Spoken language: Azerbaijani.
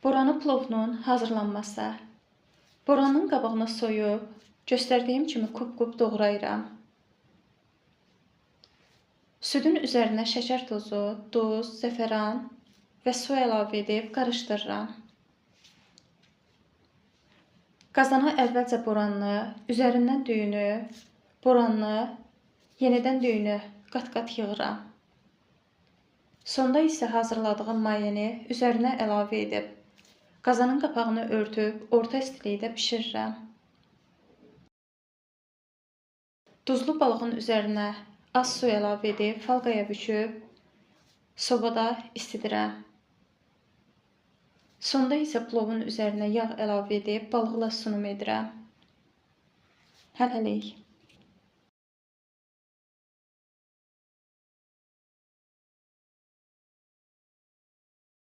Boranı plovunun hazırlanması. Boranın qabığını soyub, göstərdiyim kimi kub-kub doğrayıram. Südün üzərinə şəkər tozu, duz, zəfəran və su əlavə edib qarışdırıram. Qazana əvvəlcə boranını, üzərindən düyünü, boranını, yenidən düyünü qat-qat yığıram. Sonda isə hazırladığım mayeni üzərinə əlavə edib, qazanın qapağını örtüb orta istilikdə bişirirəm. Duzlu balığın üzərinə az su əlavə edib falqaya büküb, sobada istidirəm. Sonda isə plovun üzərinə yağ əlavə edib balıqla sunum edirəm. Hələlik.